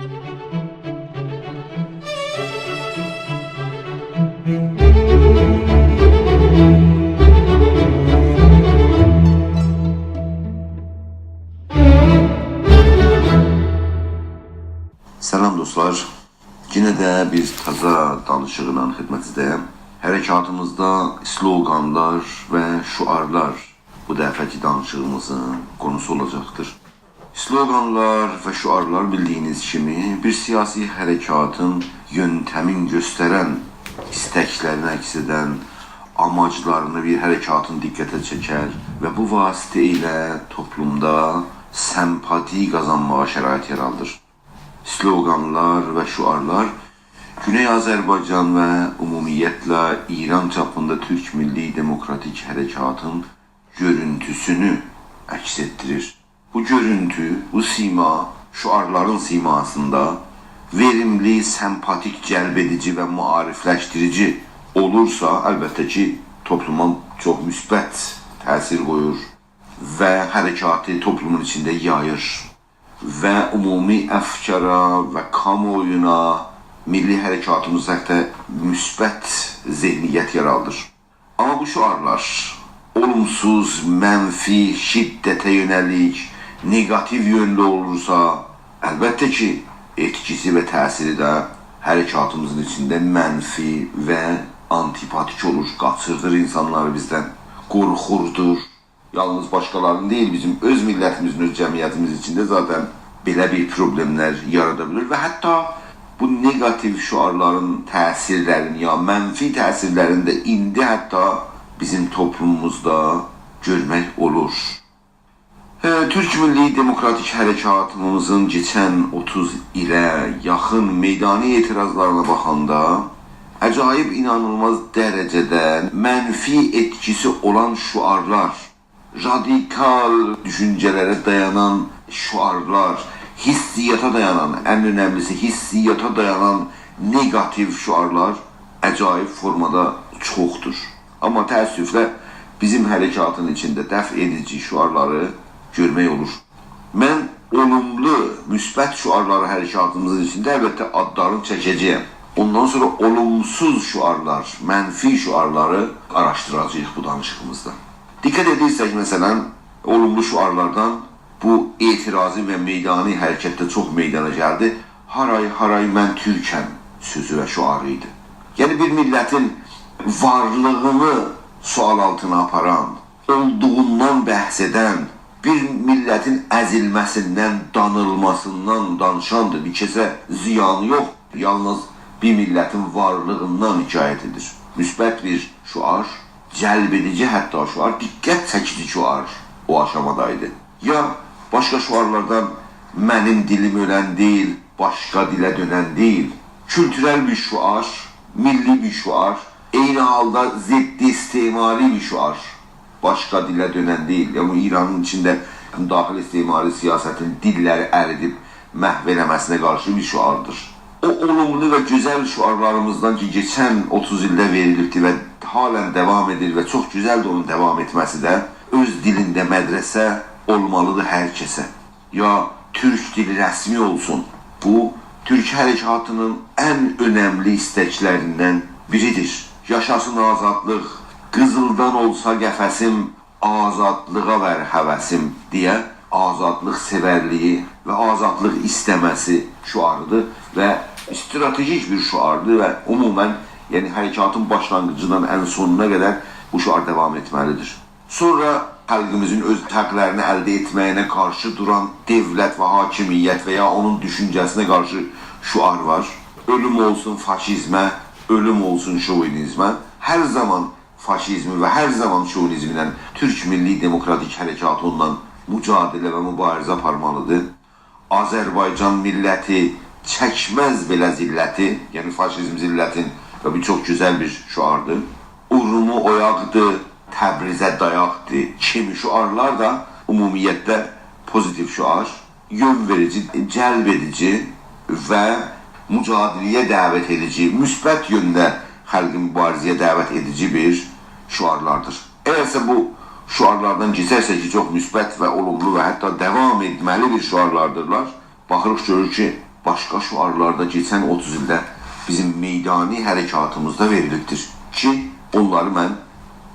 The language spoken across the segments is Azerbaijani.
Salam dostlar, yine də bir taza danışığıyla xidmətinizdəyəm. Hərəkatımızda sloganlar və şuarlar bu dəfəki danışığımızın konusu olacaqdır. Sloganlar və şuarlar bildiyiniz kimi bir siyasi hərəkatın yöntəmin göstərən, istəklərini əks edən, amaclarını bir hərəkatın diqqətə çəkər və bu vasitə ilə toplumda sempati qazanmağa şərait yaradır. Sloganlar və şuarlar Güney Azərbaycan və ümumiyyətlə İran çapında Türk Milli Demokratik Hərəkatın görüntüsünü əks etdirir. Bu görüntü, bu sima, şuarların simasında verimli, sempatik, cəlb edici və maarifləşdirici olursa, əlbəttə ki, topluma çox müsbət təsir qoyur və hərəkatı toplumun içində yayır və ümumi əfkara və kamuoyuna milli hərəkatımız hətta müsbət zehniyyət yaradır. Amma bu şuarlar olumsuz, mənfi, şiddətə yönəlik, negativ yönlü olursa, əlbəttə ki, etkisi və təsiri də hərəkatımızın içində mənfi və antipatik olur, qaçırdır insanları bizdən, qorxurdur. Yalnız başqalarının deyil, bizim öz millətimizin, öz cəmiyyətimiz içində zaten belə bir problemlər yarada bilir və hətta bu negativ şuarların təsirlərini ya mənfi təsirlərini də indi hətta bizim toplumumuzda görmək olur. Türk Milli Demokratik Hərəkatımızın geçən 30 ilə yaxın meydani etirazlarına baxanda əcayib inanılmaz dərəcədə mənfi etkisi olan şuarlar, radikal düşüncələrə dayanan şuarlar, hissiyata dayanan, ən önəmlisi hissiyata dayanan negativ şuarlar əcayib formada çoxdur. Amma təəssüflə bizim hərəkatın içində dəf edici şuarları görmək olur. Mən olumlu, müsbət şuarları hərəkatımızın içində əlbəttə adlarını çəkəcəyəm. Ondan sonra olumsuz şuarlar, mənfi şuarları araşdıracağıq bu danışığımızda. Dikkat edirsək, məsələn, olumlu şuarlardan bu etirazı və meydani hərəkətdə çox meydana gəldi. Haray haray mən Türkəm sözü və şuarı idi. Yəni bir millətin varlığını sual altına aparan, olduğundan bəhs edən, bir millətin əzilməsindən, danılmasından danışandır. Bir kəsə ziyanı yox, yalnız bir millətin varlığından hikayət edir. Müsbət bir şuar, cəlb edici hətta şuar, diqqət çəkici şuar o aşamadaydı. Ya başqa şuarlardan mənim dilim ölən deyil, başqa dilə dönən deyil. Kültürel bir şuar, milli bir şuar, eyni halda ziddi istimali bir şuar. Başqa dilə dönən deyil. Ya bu İranın içində daxil istimali siyasətin dilləri əridib məhv eləməsinə qarşı bir şuardır. O olumlu və gözəl şuarlarımızdan ki, geçən 30 ildə verilibdi və halen devam edir və çox gözəldir onun devam etməsi də, öz dilində mədrəsə olmalıdır hər kəsə. Ya Türk dili rəsmi olsun. Bu, Türk hərəkatının ən önəmli istəklərindən biridir. Yaşasın azadlıq, qızıldan olsa qəfəsim, azadlığa ver həvəsim deyə azadlıq sevərliyi və azadlıq istəməsi şuarıdır və stratejik bir şuardır və umumən yəni hərəkatın başlanğıcından ən sonuna qədər bu şuar devam etməlidir. Sonra xalqımızın öz həqlərini əldə etməyinə qarşı duran devlət və hakimiyyət və ya onun düşüncəsinə qarşı şuar var. Ölüm olsun faşizmə, ölüm olsun şovinizmə. Hər zaman faşizmi və hər zaman şovinizmlə Türk Milli Demokratik Hərəkatı ondan mücadilə və mübarizə aparmalıdır. Azərbaycan milləti çəkməz belə zilləti, yəni faşizm zillətin və bu çox gözəl bir şuardır. Urumu oyaqdır, Təbrizə dayaqdır kimi şuarlar da ümumiyyətlə pozitiv şuar, yön verici, cəlb edici və mücadiləyə dəvət edici, müsbət yöndə xalqı mübarizəyə dəvət edici bir şuarlardır. Əgərsə bu şuarlardan keçərsə ki, çox müsbət və olumlu və hətta devam etməli bir şuarlardırlar, baxırıq görür ki, başqa şüarlarda keçən 30 ildə bizim meydani hərəkatımızda verilibdir ki, onları mən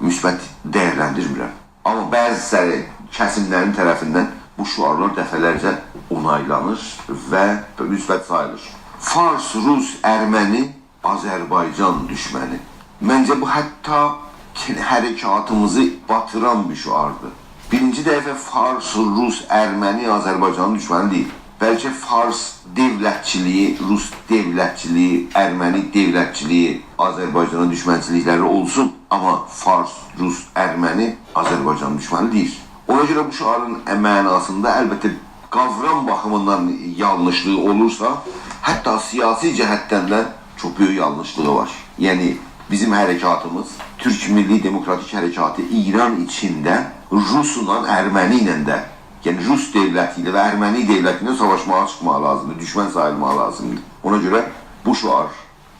müsbət dəyərləndirmirəm. Amma bəzi kəsimlərin tərəfindən bu şüarlar dəfələrcə onaylanır və müsbət sayılır. Fars, Rus, Erməni, Azərbaycan düşməni. Məncə bu hətta hərəkatımızı batıran bir şüardır. Birinci dəfə Fars, Rus, Erməni, Azərbaycanın düşməni deyil. Bəlkə Fars devlətçiliyi, Rus devlətçiliyi, Erməni devlətçiliyi, Azərbaycana düşmənçilikləri olsun. Amma Fars, Rus, Erməni, Azərbaycan düşməni deyil. Ona görə bu şüarın mənasında əlbəttə qavram baxımından yanlışlığı olursa, hətta siyasi cəhətdən də çox böyük yanlışlığı var. Yəni, bizim hərəkatımız, Türk Milli Demokratik Hərəkatı İran içində Rusla, Erməni ilə də, yəni Rus devləti ilə və Erməni devləti ilə savaşmağa çıxmağa lazımdır, düşmən sayılmağa lazımdır. Ona görə bu şüar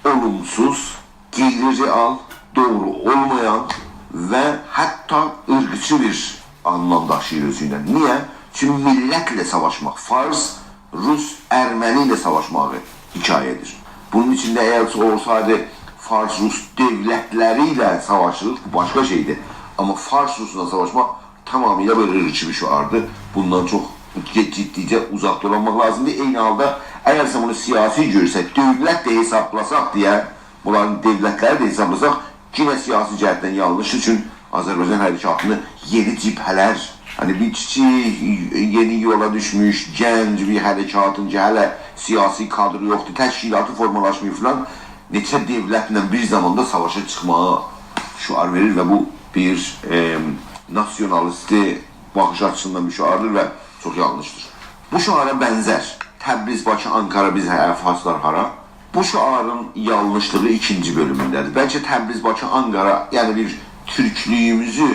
olumsuz, qeyri-real, doğru olmayan və hətta ırqçı bir anlam daşıyır özüylə. Niyə? Çünki millətlə savaşmaq, Fars, Rus, Erməni ilə savaşmağı hikayədir. Bunun içində əgər olsaydı Fars, Rus devlətləri ilə savaşırıq, bu başqa şeydir. Amma Fars, Rusla savaşmaq tamamilə böyle ırqçı bir şüardır. Bundan çox ciddicə uzaq durmaq lazımdır. Eyni halda əgər bunu siyasi görsək, dövlət də hesablasaq deyə, bunların devlətləri də hesablasaq, yine siyasi cəhətdən yanlışdır. Çünki Azərbaycan hərəkatını yeni cibhələr, hani bir kiçik, yeni yola düşmüş, gənc bir hərəkatın ki, hələ siyasi kadrı yoxdur, təşkilatı formalaşmıyor filan, neçə devlətlə bir zamanda savaşa çıxmağa şüar verir və bu bir nasyonalisti baxış açısından bir şüardır və çox yanlışdır. Bu şüara bənzər Təbriz, Bakı, Ankara, biz Farslar hara? Bu şüarın yanlışlığı ikinci bölümündədir. Bəlkə Təbriz, Bakı, Ankara, yəni bir Türklüyümüzü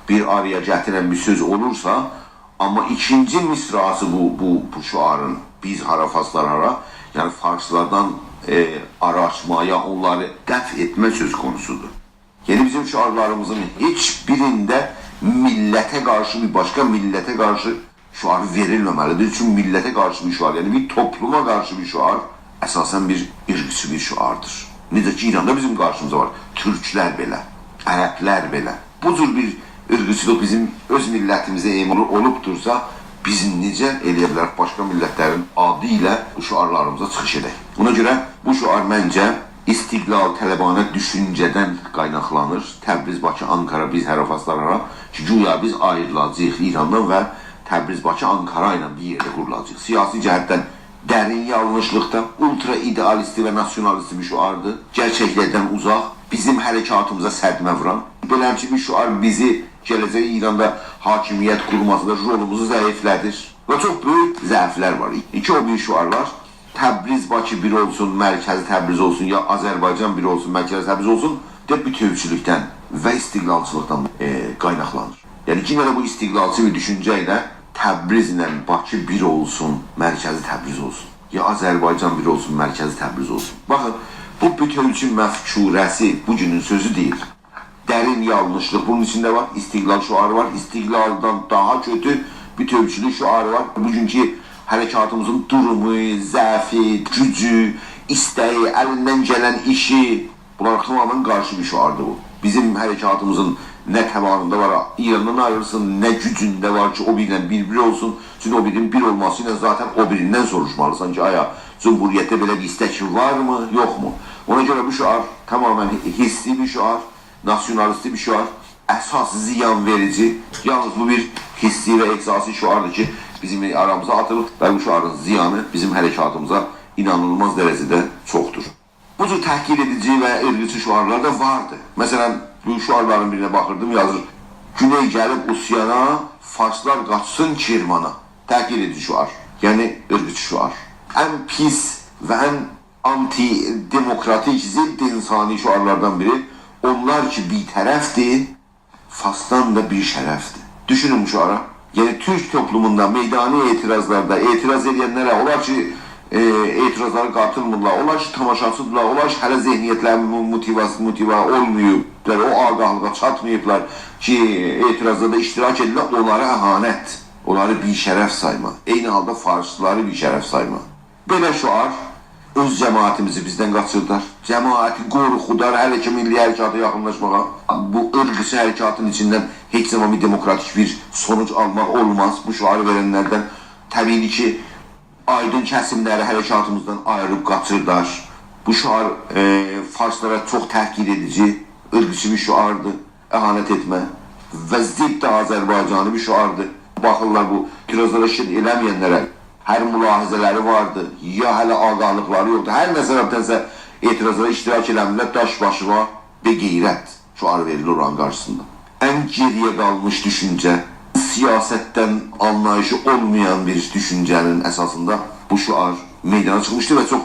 bir araya gətirən bir söz olursa, amma ikinci misrası bu şüarın, biz hara, Farslar hara, yəni Farslardan araşmaya, onları dəf etmə söz konusudur. Yəni bizim şüarlarımızın heç birində millətə qarşı bir başqa millətə qarşı şüar verilməməlidir. Çünki millətə qarşı bir şüar, yəni bir topluma qarşı bir şüar əsasən bir ırqçı bir şüardır. Necə ki İranda bizim qarşımıza var. Türklər belə, ərəblər belə. Bu cür bir ırqçılıq bizim öz millətimizə emal olubdursa, biz necə eləyə bilərik başqa millətlərin adı ilə bu şüarlarımıza çıxış edək. Buna görə bu şüar məncə istiqlal tələbanə düşüncədən qaynaqlanır. Təbriz, Bakı, Ankara, biz hərəfaslar hara ki, güya biz ayrılacağıq İrandan və Təbriz, Bakı, Ankara ilə bir yerdə qurulacaq. Siyasi cəhətdən dərin yanlışlıqda ultra idealisti və nasyonalisti bir şüardır. Gerçəklərdən uzaq, bizim hərəkatımıza sədmə vuran. Beləmki bir şüar bizi gələcək İranda hakimiyyət qurmasında rolumuzu zəiflədir. Və çox böyük zəiflər var. İki o bir şüar var. Təbriz, Bakı bir olsun, mərkəzi Təbriz olsun, ya Azərbaycan bir olsun, mərkəzi Təbriz olsun, de bütövçülükdən və istiqlalçılıqdan qaynaqlanır. Yəni yine de bu istiqlalçı bir düşüncə ilə Təbriz ilə Bakı bir olsun, mərkəzi Təbriz olsun, ya Azərbaycan bir olsun, mərkəzi Təbriz olsun. Baxın, bu bütövçü məfkurəsi bugünün sözü deyil. Dərin yanlışlıq bunun içində var, istiqlal şüarı var, istiqlaldan daha kötü bütövçülük şüarı var. Bugünkü hərəkatımızın durumu, zəfi, gücü, istəyi, əlindən gələn işi, bunlar tamamen qarşı bir şüardır bu. Bizim hərəkatımızın nə təbanında var, İrandan ayrılsın, nə gücündə var ki, o birlə bir olsun. Çünki o birin bir olması ilə zaten o birindən soruşmalısan ki, aya, Cumhuriyyətdə belə bir istək var mı, yox mu? Ona görə bu şüar tamamen hissi bir şüar, nasyonalisti bir şüar, əsas ziyan verici. Yalnız bu bir hissi və eksasi şüardır ki, bizim aramıza atılır və bu şüarın ziyanı bizim hərəkatımıza inanılmaz dərəcədə çoxdur. Bu cür təhqir edici və ırqçı şüarlar da vardı. Məsələn, bu şüarların birine baxırdım, yazır. Güney gəlib Usyana, Farslar qaçsın Kirmana. Təhqir edici şüar, yəni ırqçı şüar. Ən pis və ən anti-demokratik, zidd-insani şüarlardan biri. Onlar ki bir tərəfdir, Farsdan da bir şərəfdir. Düşünün bu şüara. Yəni Türk toplumunda meydani etirazlarda etiraz edənlərə, onlar ki etirazlara qatılmırlar, onlar ki tamaşaçıdırlar, onlar ki hələ zehniyyətləri motiva olmayıblar, o ağahlığa çatmayıblar ki etirazlarda iştirak edirlər, onlara əhanət, onları bir şərəf sayma. Eyni halda Farsları bir şərəf sayma. Belə şuar öz cəmaatimizi bizdən qaçırdılar. Cəmaati qorxudar, hələ ki milli hərəkata yaxınlaşmağa. Bu ırqçı hərəkatın içindən heç zaman bir demokratik bir sonuc almaq olmaz. Bu şuarı verənlərdən təbii ki, aydın kəsimləri hərəkatımızdan ayırıb qaçırdılar. Bu şuar farslara çox təhqir edici, ırqçı bir şuardır, əhanət etmə və zidd Azərbaycanı bir şuardır. Baxırlar bu tirazlara şid eləməyənlərə, hər mülahizələri vardı, ya hələ ağahlıqları yoxdur. Hər nə səbəbdənsə etirazlara iştirak eləmirlər, daş başıma beqeyrət şuarı verilir oranın qarşısında. Ən geriyə qalmış düşüncə, siyasətdən anlayışı olmayan bir düşüncənin əsasında bu şuar meydana çıxmışdır və çox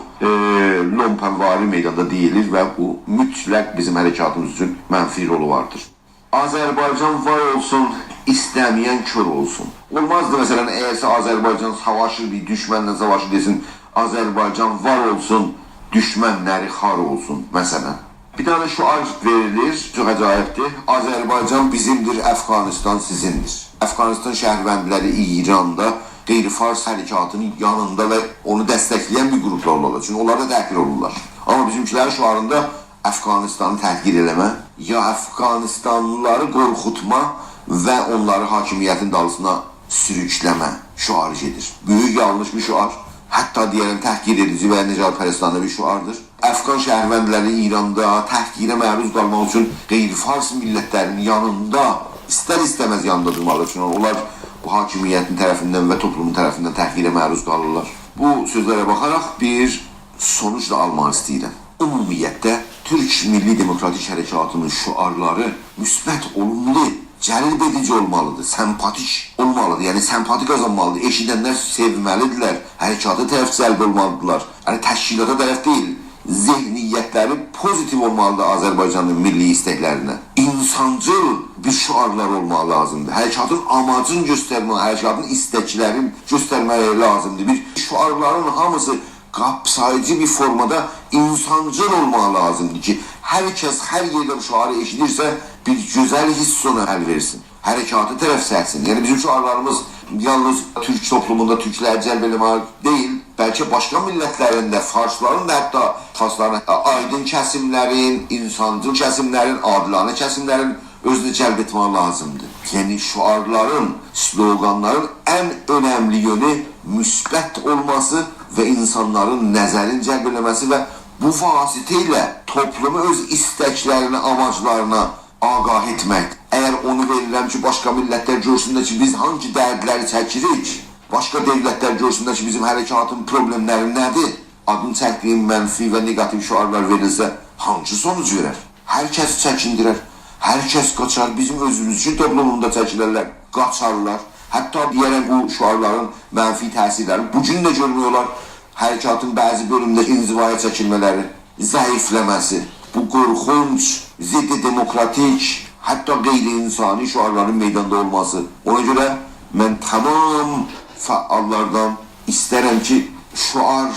lompenvari meydanda deyilir və bu mütləq bizim hərəkatımız üçün mənfi rolu vardır. Azərbaycan var olsun, istəməyən kör olsun. Olmazdı məsələn, əgərsə Azərbaycan savaşır, bir düşmənlə savaşır desin, Azərbaycan var olsun, düşmənləri xar olsun, məsələn. Bir tane şuar verilir, çox əcayibdir. Azərbaycan bizimdir, Əfqanistan sizindir. Əfqanistan şəhərvəndiləri İranda qeyri-fars hərəkatının yanında və onu dəstəkləyən bir qruplar olurlar. Çünki onlar da təhqir olurlar. Amma bizimkilərin şuarında Əfqanistanı təhqir eləmə, ya Əfqanistanlıları qorxutma və onları hakimiyyətin dalısına sürükləmə şuarı gedir. Böyük yanlış bir şuar. Hətta deyərəm təhqir edici və necatpərəstanə bir şuardır. Əfqan şəhərvəndiləri İranda təhqirə məruz qalmaq üçün qeyri-fars millətlərinin yanında, istər-istəməz yanında durmalıdır. Çünki onlar bu hakimiyyətin tərəfindən və toplumun tərəfindən təhqirə məruz qalırlar. Bu sözlərə baxaraq bir sonuc da almaq istəyirəm. Ümumiyyətlə, Türk Milli Demokratik Hərəkatının şuarları müsbət, olumlu, cəlb edici olmalıdır, sempatik olmalıdır. Yəni, sempati qazanmalıdır. Eşidənlər sevməlidirlər, hərəkata tərəf cəlb olmalıdırlar. Yəni, təşkilata tərəf deyil, zehniyyətləri pozitiv olmalıdır Azərbaycanın milli istəklərinə. İnsancıl bir şuarlar olmalı lazımdır. Hərəkatın amacını göstərmək, hərəkatın istəklərini göstərmək lazımdır. Bir şuarların hamısı qapsayıcı bir formada insancıl olmalı lazımdır ki, hər kəs hər yerdə bu şuarı eşidirsə bir gözəl hiss ona həll versin. Hərəkatı tərəf sərsin. Yəni bizim şuarlarımız yalnız Türk toplumunda Türkləri cəlb eləmək deyil, bəlkə başqa millətlərində, farsların da hətta farsların aydın kəsimlərin, insancıl kəsimlərin, adilanə kəsimlərin özünü cəlb etmək lazımdır. Yəni şuarların, sloganların ən önəmli yönü müsbət olması və insanların nəzərin cəlb eləməsi və bu vasitə ilə toplumu öz istəklərinə, amaclarına ağah etmək. Əgər onu verirəm ki, başqa millətlər görsünlər ki, biz hangi dərdləri çəkirik, başqa devlətlər görsünlər ki, bizim hərəkatın problemləri nədir, adın çəkdiyin mənfi və negativ şuarlar verilsə, hangi sonuc verər? Hər kəs çəkindirər, hər kəs qaçar, bizim özümüz üçün toplumunda çəkilərlər, qaçarlar. Hətta deyərək bu şuarların mənfi təsirləri bugün də görmüyorlar. Hərəkatın bəzi bölümdə inzivaya çəkilmələri, zəifləməsi, bu qorxunc, ziddi demokratik, hətta qeyri-insani şuarların meydanda olması. Ona görə mən tamam fəallardan istərəm ki, şuar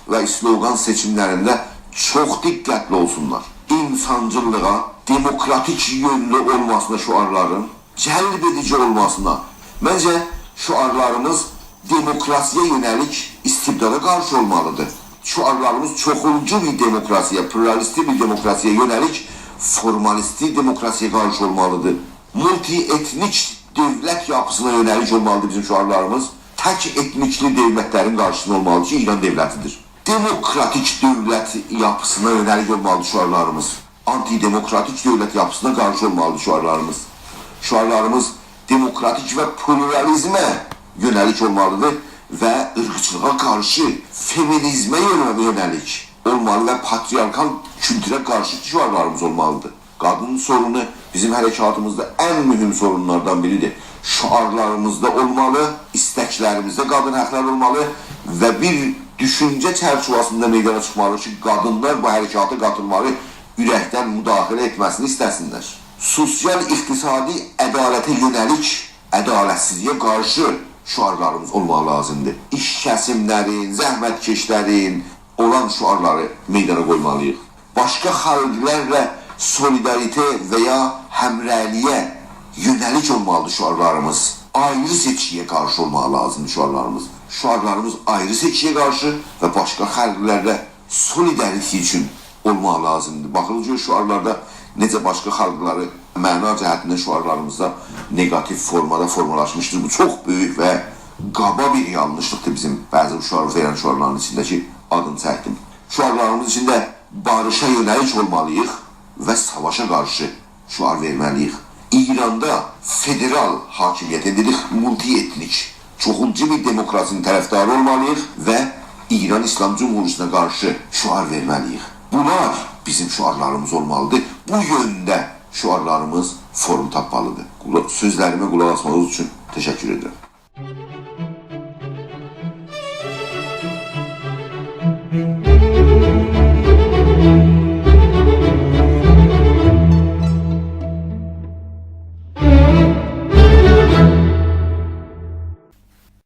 və slogan seçimlərində çox diqqətli olsunlar. İnsancıllığa, demokratik yönlü olmasına şuarların, cəlb edici olmasına. Məncə şuarlarımız demokrasiyə yönəlik istibdada qarşı olmalıdır. Şuarlarımız çoxulcu bir demokrasiya, pluralisti bir demokrasiya yönəlik formalisti demokrasiya qarşı olmalıdır. Multietnik dövlət yapısına yönəlik olmalıdır bizim şuarlarımız. Tək etnikli dövlətlərin qarşısında olmalıdır ki, İran dövlətidir. Demokratik dövlət yapısına yönəlik olmalıdır şuarlarımız. Antidemokratik dövlət yapısına qarşı olmalıdır şuarlarımız. Şuarlarımız demokratik və pluralizmə yönəlik olmalıdır və ırqçılığa qarşı feminizmə yönəlik olmalı və patriarkal kültürə qarşı şuarlarımız olmalıdır. Qadın sorunu bizim hərəkatımızda ən mühüm sorunlardan biridir. Şuarlarımızda olmalı, istəklərimizdə qadın haqları olmalı və bir düşüncə çərçivəsində meydana çıxmalı ki, qadınlar bu hərəkata qatılmalı, ürəkdən müdaxilə etməsini istəsinlər. Sosial-iqtisadi ədalətə yönəlik, ədalətsizliyə qarşı şuarlarımız olmalı lazımdır. İş kəsimlərin, zəhmətkeşlərin olan şuarları meydana qoymalıyıq. Başqa xalqlərlə solidarite və ya həmrəyliyə yönəlik olmalıdır şuarlarımız. Ayrı seçkiyə qarşı olmalı lazımdır şuarlarımız. şüarlarımız ayrı seçkiyə qarşı və başqa xalqlərlə solidarity üçün olmaq lazımdır. Baxılınca şüarlarda necə başqa xalqları məna cəhətində şüarlarımızda negativ formada formalaşmışdır. Bu çox böyük və qaba bir yanlışlıqdır bizim bəzi şüar verən şüarların içindəki adını çəkdim. Şüarlarımız içində barışa yönəlik olmalıyıq və savaşa qarşı şüar verməliyik. İranda federal hakimiyyət edirik, multietnik, çoxuncu bir demokrasinin tərəfdarı olmalıyıq və İran İslam Cumhuriyətinə qarşı şüar verməliyik. Bunlar bizim şüarlarımız olmalıdır. Bu yöndə şüarlarımız form tapmalıdır. Sözlərimə qulaq asmanız üçün təşəkkür edirəm.